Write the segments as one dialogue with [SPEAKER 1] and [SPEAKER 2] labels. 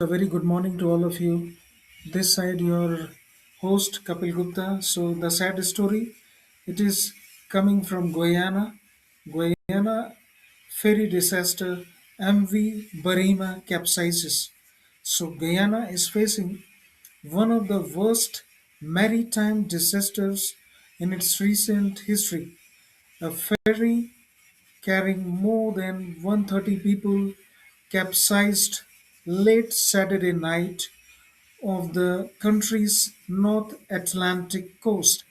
[SPEAKER 1] A very good morning to all of you. This side, your host Kapil Gupta. So, the sad story it is coming from Guyana. Guyana ferry disaster MV Barima capsizes. So, Guyana is facing one of the worst maritime disasters in its recent history. A ferry carrying more than 130 people capsized late Saturday night of the country's North Atlantic coast,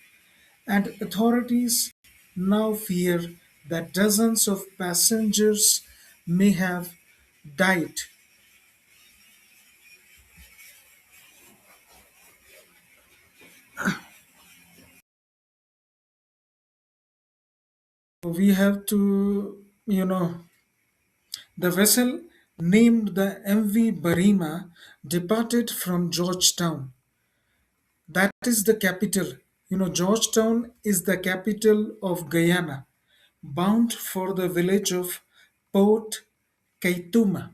[SPEAKER 1] and authorities now fear that dozens of passengers may have died. We have to, the vessel named the MV Barima departed from Georgetown. That is the capital. Georgetown is the capital of Guyana, bound for the village of Port Kaituma.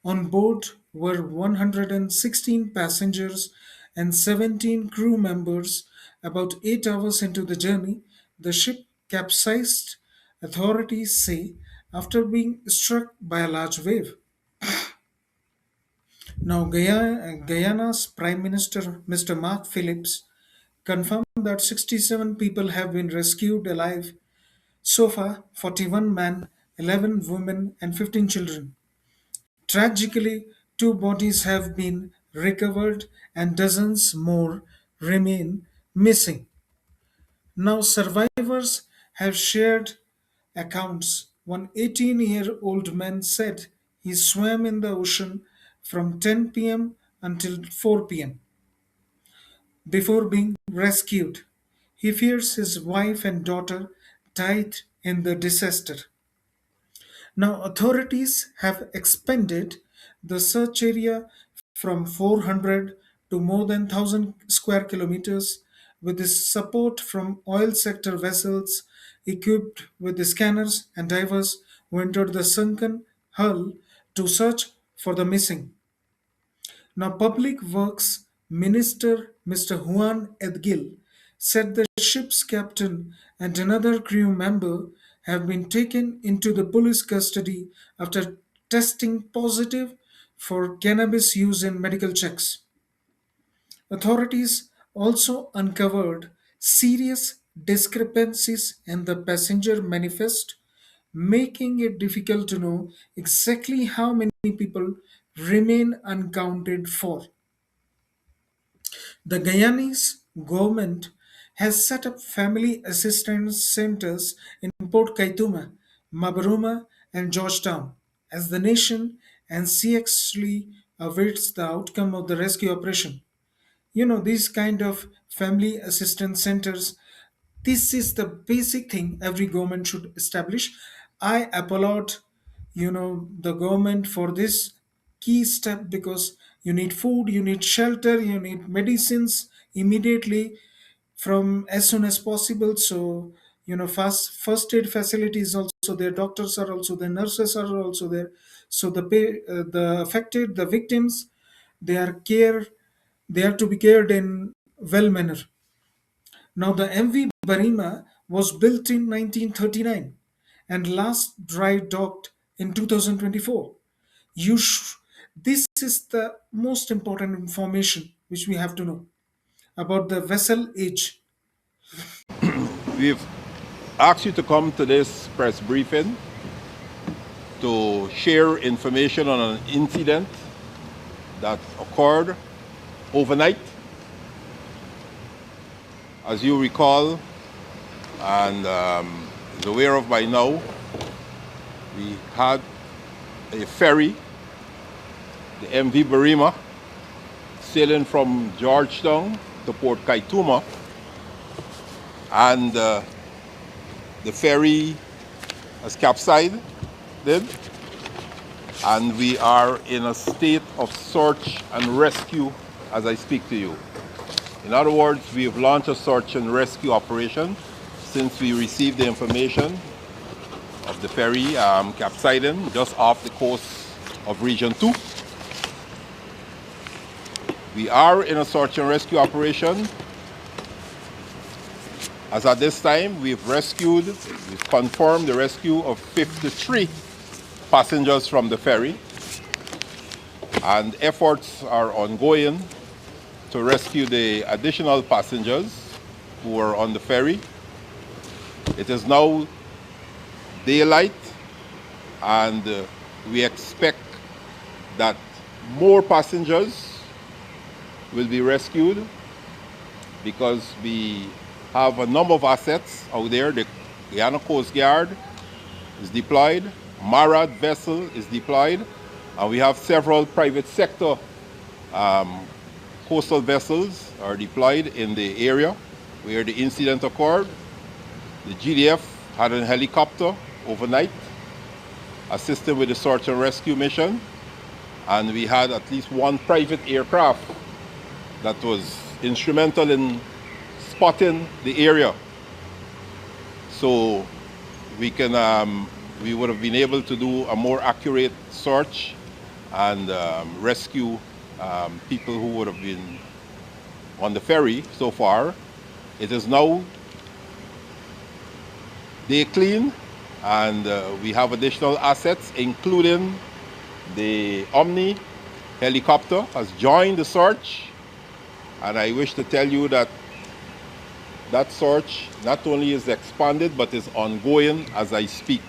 [SPEAKER 1] On board were 116 passengers and 17 crew members. About 8 hours into the journey, the ship capsized, authorities say, after being struck by a large wave. Now, Guyana's Prime Minister, Mr. Mark Phillips, confirmed that 67 people have been rescued alive. So far, 41 men, 11 women, and 15 children. Tragically, two bodies have been recovered and dozens more remain missing. Now, survivors have shared accounts. One 18-year-old man said he swam in the ocean from 10 p.m. until 4 p.m. before being rescued. He fears his wife and daughter died in the disaster. Now, authorities have expanded the search area from 400 to more than 1,000 square kilometers with the support from oil sector vessels equipped with the scanners and divers who entered the sunken hull to search for the missing. Now, Public Works Minister Mr. Juan Edgil said the ship's captain and another crew member have been taken into the police custody after testing positive for cannabis use in medical checks. Authorities also uncovered serious discrepancies in the passenger manifest, making it difficult to know exactly how many people remain unaccounted for. The Guyanese government has set up family assistance centers in Port Kaituma, Mabaruma, and Georgetown as the nation anxiously awaits the outcome of the rescue operation. These kind of family assistance centers, this is the basic thing every government should establish. I applaud the government for this key step because you need food, you need shelter, you need medicines immediately from as soon as possible. So first aid facilities also there, doctors are also there, nurses are also there. So the affected, the victims, they are care they are to be cared in well manner. Now, the MV Barima was built in 1939 and last dry docked in 2024. You sh- this is the most important information which we have to know about the vessel age.
[SPEAKER 2] We've asked you to come to this press briefing to share information on an incident that occurred overnight. As you recall, and is aware of by now, we had a ferry, the MV Barima, sailing from Georgetown to Port Kaituma, and the ferry has capsized, and we are in a state of search and rescue as I speak to you. In other words, we have launched a search and rescue operation since we received the information of the ferry capsizing just off the coast of Region 2. We are in a search and rescue operation. As at this time, we've confirmed the rescue of 53 passengers from the ferry, and efforts are ongoing to rescue the additional passengers who were on the ferry. It is now daylight, and we expect that more passengers will be rescued because we have a number of assets out there. The Guyana Coast Guard is deployed, MARAD vessel is deployed, and we have several private sector coastal vessels are deployed in the area where the incident occurred. The GDF had a helicopter overnight assisting with the search and rescue mission, and we had at least one private aircraft that was instrumental in spotting the area. So we would have been able to do a more accurate search and rescue people who would have been on the ferry so far. It is now day clean, and we have additional assets, including the Omni helicopter has joined the search. And I wish to tell you that that search not only is expanded, but is ongoing as I speak.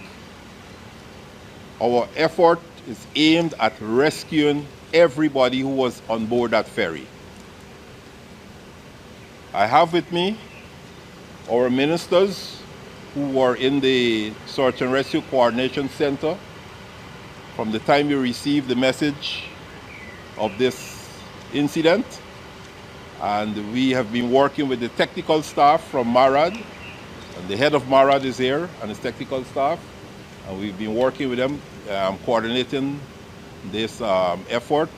[SPEAKER 2] Our effort is aimed at rescuing everybody who was on board that ferry. I have with me our ministers who were in the Search and Rescue Coordination Center from the time we received the message of this incident. And we have been working with the technical staff from MARAD, and the head of MARAD is here and his technical staff. And we've been working with them, coordinating this effort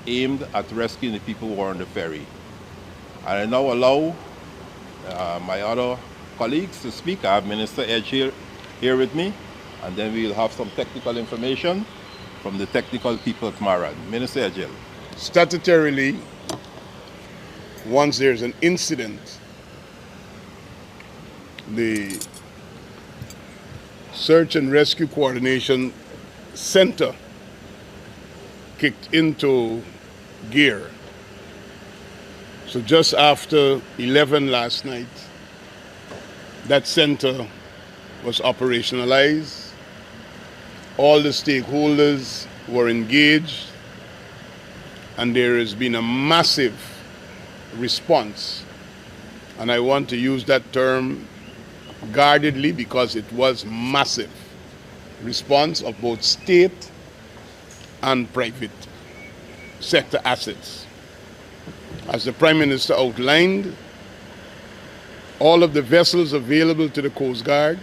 [SPEAKER 2] aimed at rescuing the people who are on the ferry. And I now allow my other colleagues to speak. I have Minister Edge here with me, and then we'll have some technical information from the technical people at MARAD. Minister Edge.
[SPEAKER 3] Statutorily, once there's an incident, the Search and Rescue Coordination Center kicked into gear. So just after 11 last night, that center was operationalized. All the stakeholders were engaged, and there has been a massive response. And I want to use that term guardedly because it was massive response of both state and private sector assets. As the Prime Minister outlined, all of the vessels available to the Coast Guard,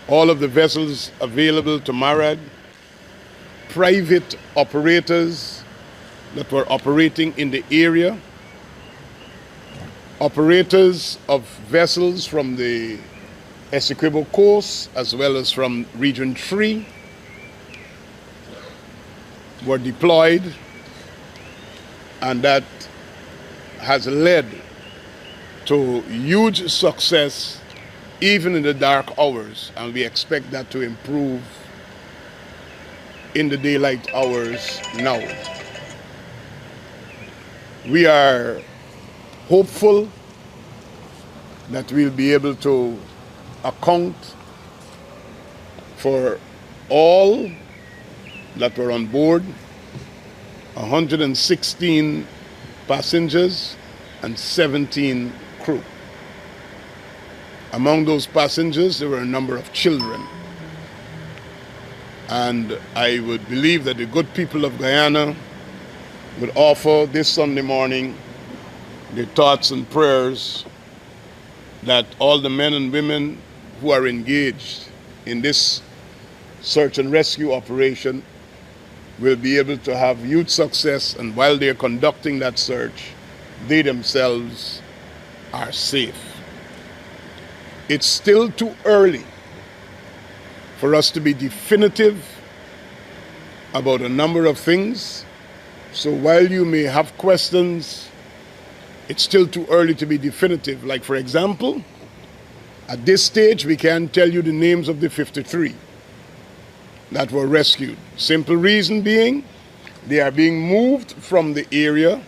[SPEAKER 3] all of the vessels available to MARAD, private operators that were operating in the area, operators of vessels from the Essequibo Coast as well as from Region 3 were deployed, and that has led to huge success even in the dark hours, and we expect that to improve in the daylight hours now. We are hopeful that we'll be able to account for all that were on board, 116 passengers and 17 crew. Among those passengers, there were a number of children. And I would believe that the good people of Guyana would offer this Sunday morning the thoughts and prayers that all the men and women who are engaged in this search and rescue operation will be able to have huge success, and while they're conducting that search, they themselves are safe. It's still too early for us to be definitive about a number of things, So while you may have questions, it's still too early to be definitive. Like, for example, at this stage, we can't tell you the names of the 53 that were rescued. Simple reason being, they are being moved from the area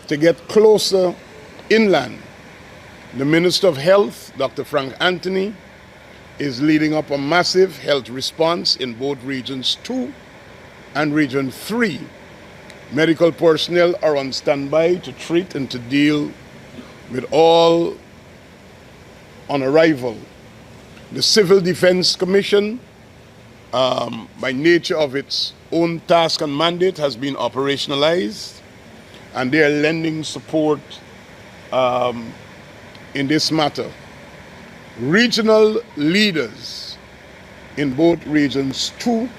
[SPEAKER 3] to get closer inland. The Minister of Health, Dr. Frank Anthony, is leading up a massive health response in both Regions 2 and Region 3. Medical personnel are on standby to treat and to deal with all on arrival. The Civil Defense Commission, by nature of its own task and mandate, has been operationalized, and they are lending support in this matter. Regional leaders in both Regions 2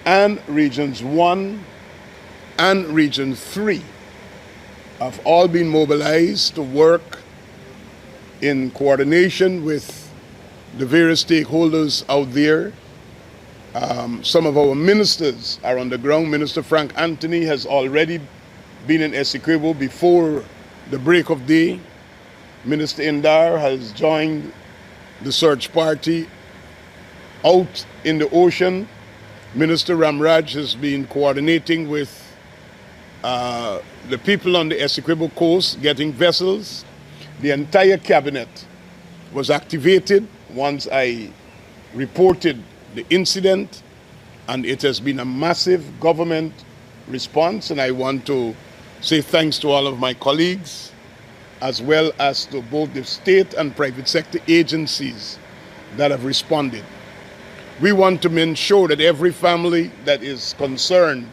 [SPEAKER 3] and Regions 1 and Region 3 have all been mobilized to work in coordination with the various stakeholders out there. Some of our ministers are on the ground. Minister Frank Anthony has already been in Essequibo before the break of day. Minister Indar has joined the search party out in the ocean. Minister Ramraj has been coordinating with the people on the Essequibo coast, getting vessels. The entire cabinet was activated once I reported the incident, and it has been a massive government response, and I want to say thanks to all of my colleagues, as well as to both the state and private sector agencies that have responded. We want to ensure that every family that is concerned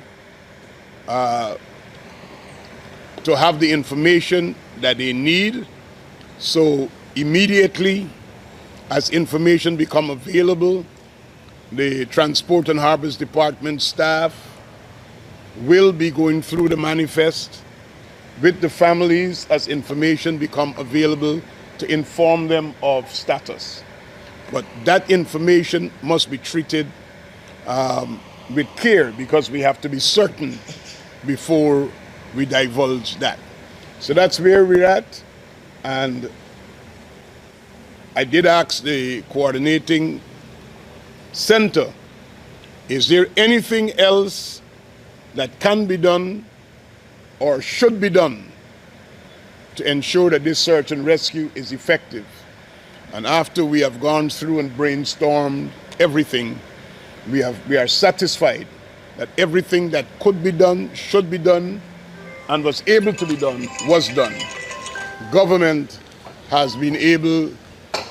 [SPEAKER 3] to have the information that they need. So immediately as information become available, the Transport and Harbors Department staff will be going through the manifest with the families as information become available to inform them of status. But that information must be treated with care, because we have to be certain before we divulge that. So that's where we're at. And I did ask the coordinating center, is there anything else that can be done or should be done to ensure that this search and rescue is effective? And after we have gone through and brainstormed everything, we are satisfied that everything that could be done, should be done, and was able to be done, was done. Government has been able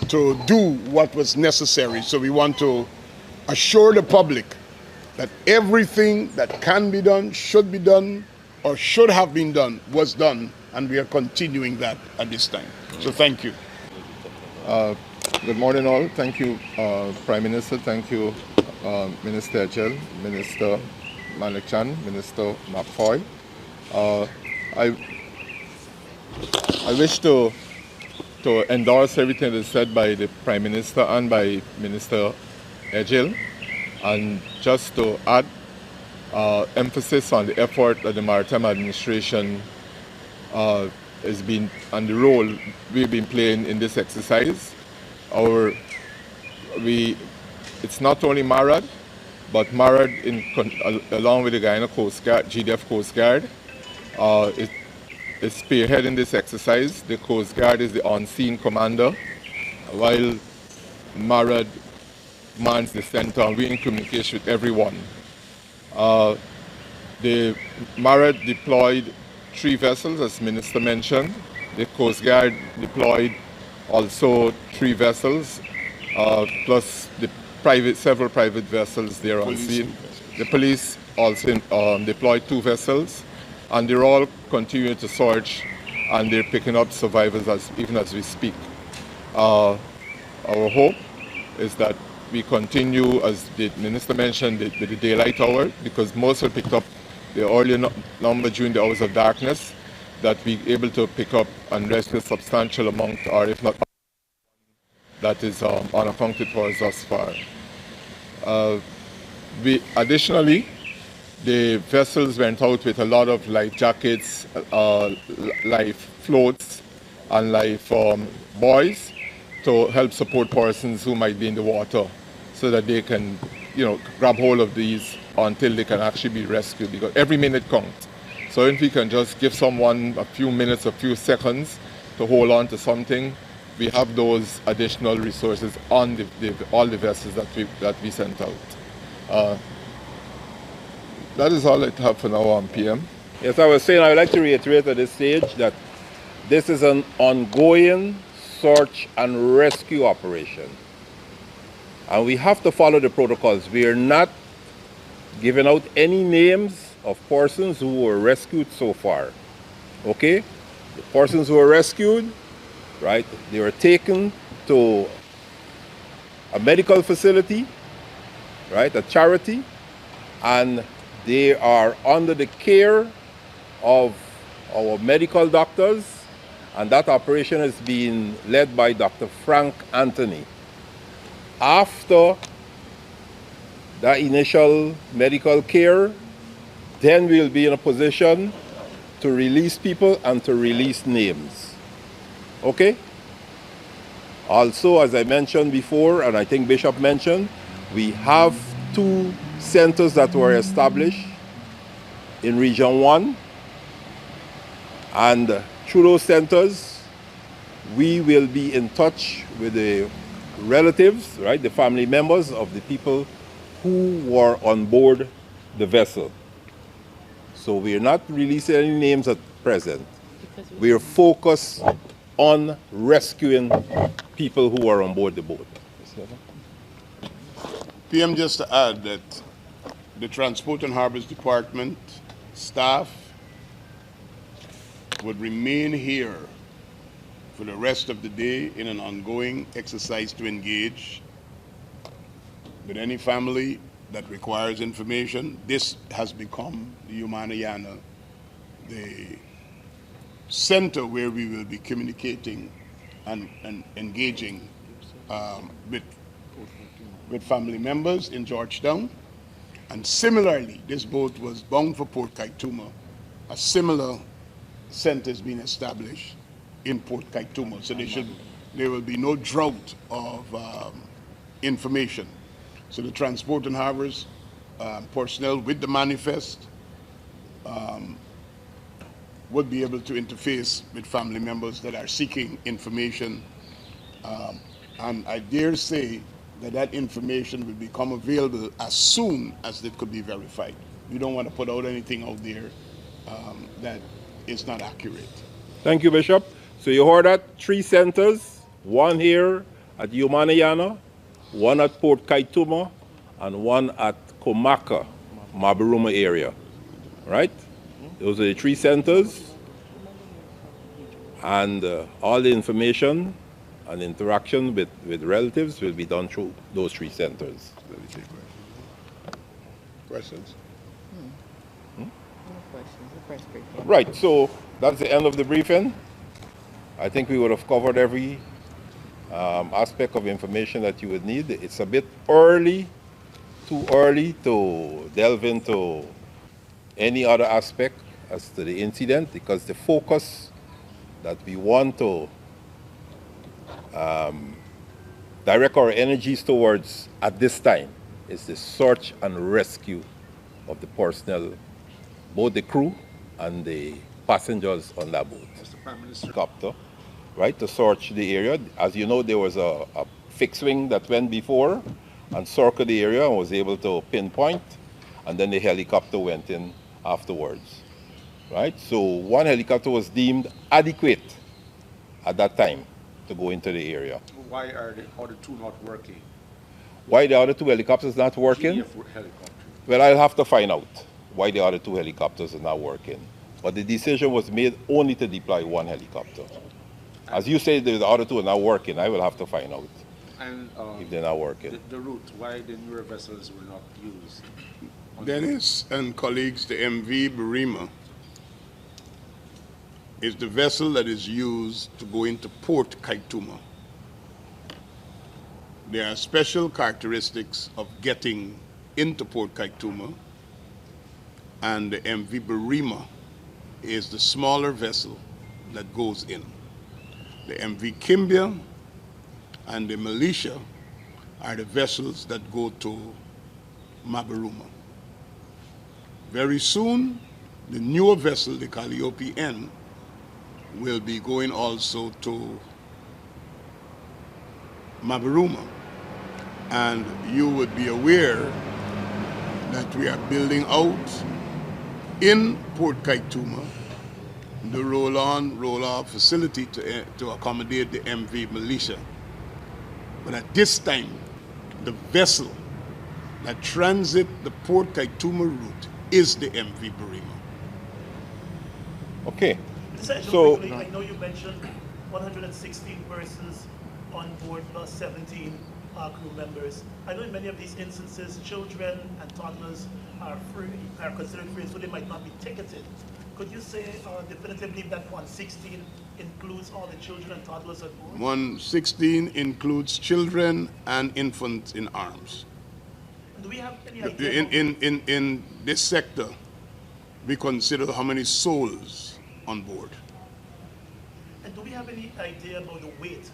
[SPEAKER 3] to do what was necessary. So we want to assure the public that everything that can be done, should be done, or should have been done, was done, and we are continuing that at this time. So thank you.
[SPEAKER 2] Good morning all. Thank you, Prime Minister. Thank you, Minister Ejel, Minister Malikchan, Minister McFoy. I wish to endorse everything that is said by the Prime Minister and by Minister Ejel, and just to add emphasis on the effort that the Maritime Administration has been, and the role we've been playing in this exercise. It's not only MARAD, but MARAD along with the Guyana Coast Guard, GDF Coast Guard, is spearheading this exercise. The Coast Guard is the on-scene commander, while MARAD mans the center, and we're in communication with everyone. The MARAD deployed 3 vessels, as Minister mentioned. The Coast Guard deployed also 3 vessels, plus the several private vessels there on scene. The police also deployed 2 vessels, and they're all continuing to search, and they're picking up survivors even as we speak. Our hope is that we continue, as the Minister mentioned, with the daylight hour, because most were picked up the early number during the hours of darkness, that we're able to pick up and rescue a substantial amount, or if not, that is unaccounted for thus far. Additionally, The vessels went out with a lot of life jackets, life floats, and life buoys to help support persons who might be in the water so that they can, grab hold of these until they can actually be rescued, because every minute counts. So if we can just give someone a few minutes, a few seconds to hold on to something, we have those additional resources on all the vessels that we sent out. That is all I have for now on PM. Yes, I was saying I would like to reiterate at this stage that this is an ongoing search and rescue operation. And we have to follow the protocols. We are not giving out any names of persons who were rescued so far. Okay? The persons who were rescued, right, they were taken to a medical facility, right, a charity, and they are under the care of our medical doctors, and that operation is being led by Dr. Frank Anthony. After that initial medical care, then we'll be in a position to release people and to release names. Okay? Also, as I mentioned before, and I think Bishop mentioned, we have 2 centers that were established in Region 1. And through those centers, we will be in touch with the relatives, right, the family members of the people who were on board the vessel. So we are not releasing any names at present. We are focused on rescuing people who are on board the boat.
[SPEAKER 3] PM, just to add that the Transport and Harbors Department staff would remain here for the rest of the day in an ongoing exercise to engage with any family that requires information. This has become the Guyana, the center where we will be communicating and engaging with family members in Georgetown. And similarly, this boat was bound for Port Kaituma. A similar center has been established in Port Kaituma. So there will be no drought of information. So the Transport and Harbors personnel with the manifest would be able to interface with family members that are seeking information. And I dare say that information will become available as soon as it could be verified. We don't want to put out anything out there that is not accurate.
[SPEAKER 2] Thank you, Bishop. So you heard that, 3 centers, 1 here at Guyana, 1 at Port Kaituma, and 1 at Komaka, Mabaruma area, right? Those are the 3 centers, and all the information and interaction with relatives will be done through those 3 centers.
[SPEAKER 3] Questions?
[SPEAKER 4] No questions. The first briefing.
[SPEAKER 2] Right, so that's the end of the briefing. I think we would have covered every aspect of information that you would need. It's a bit early, too early to delve into any other aspect as to the incident, because the focus that we want to direct our energies towards at this time is the search and rescue of the personnel, both the crew and the passengers on that boat.
[SPEAKER 5] Mr. Prime Minister.
[SPEAKER 2] Helicopter, right, to search the area. As you know, there was a fixed wing that went before and circled the area and was able to pinpoint, and then the helicopter went in afterwards, right? So 1 helicopter was deemed adequate at that time to go into the area.
[SPEAKER 5] Why are the other 2 not working?
[SPEAKER 2] Why the other 2 helicopters not working?
[SPEAKER 5] GF helicopter.
[SPEAKER 2] Well, I'll have to find out why the other 2 helicopters are not working. But the decision was made only to deploy 1 helicopter. As you say, the other 2 are not working. I will have to find out
[SPEAKER 5] And
[SPEAKER 2] if they're not working.
[SPEAKER 5] the route, why the newer vessels were not used?
[SPEAKER 3] Dennis and colleagues, the MV Burima is the vessel that is used to go into Port Kaituma. There are special characteristics of getting into Port Kaituma, and the MV Barima is the smaller vessel that goes in. The MV Kimbia and the Militia are the vessels that go to Mabaruma. Very soon, the newer vessel, the Calliope N, will be going also to Mabaruma. And you would be aware that we are building out in Port Kaituma the roll-on, roll-off facility to accommodate the MV Militia. But at this time, the vessel that transit the Port Kaituma route is the MV Barima.
[SPEAKER 2] Okay.
[SPEAKER 6] So, I know you mentioned 116 persons on board plus 17 crew members. I know in many of these instances, children and toddlers are considered free, so they might not be ticketed. Could you say definitively that 116 includes all the children and toddlers on board?
[SPEAKER 3] 116 includes children and infants in arms.
[SPEAKER 6] Do we have any idea?
[SPEAKER 3] In this sector, we consider how many souls on board.
[SPEAKER 6] And do we have any idea about the weight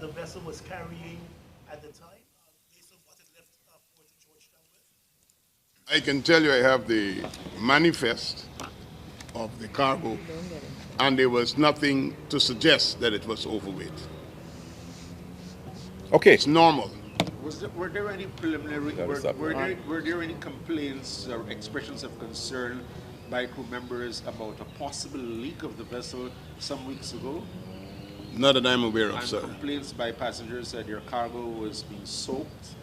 [SPEAKER 6] the vessel was carrying at the time, based on what it left Port of Georgetown with?
[SPEAKER 3] I can tell you I have the manifest of the cargo, and there was nothing to suggest that it was overweight.
[SPEAKER 2] Okay.
[SPEAKER 3] It's normal.
[SPEAKER 5] Were there any preliminary, were there any complaints or expressions of concern by crew members about a possible leak of the vessel some weeks ago?
[SPEAKER 3] Not that I'm aware of,
[SPEAKER 5] And
[SPEAKER 3] sir.
[SPEAKER 5] complaints by passengers that your cargo was being soaked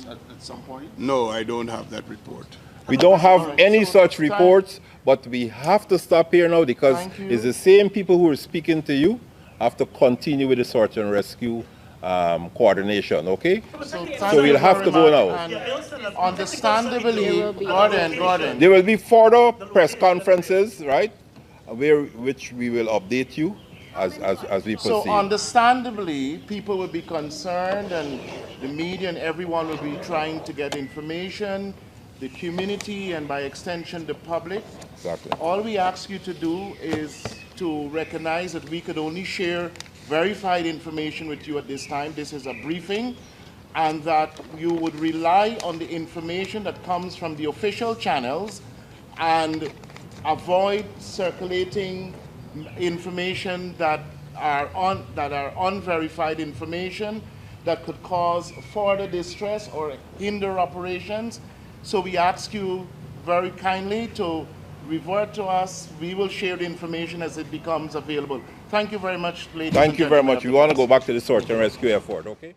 [SPEAKER 5] at some point?
[SPEAKER 3] No, I don't have that report.
[SPEAKER 2] We don't have any such reports, but we have to stop here now because it's the same people who are speaking to you have to continue with the search and rescue coordination, okay? So we'll have to go now.
[SPEAKER 7] Understandably, Gordon.
[SPEAKER 2] There will be further press conferences, right? Which we will update you as we proceed.
[SPEAKER 7] So understandably, people will be concerned, and the media and everyone will be trying to get information, the community, and by extension, the public.
[SPEAKER 2] Exactly.
[SPEAKER 7] All we ask you to do is to recognize that we could only share verified information with you at this time. This is a briefing, and that you would rely on the information that comes from the official channels and avoid circulating information that are unverified information that could cause further distress or hinder operations. So we ask you very kindly to revert to us. We will share the information as it becomes available. Thank you very much, ladies and gentlemen.
[SPEAKER 2] Thank you very much. We want to go back to the search and rescue effort, okay?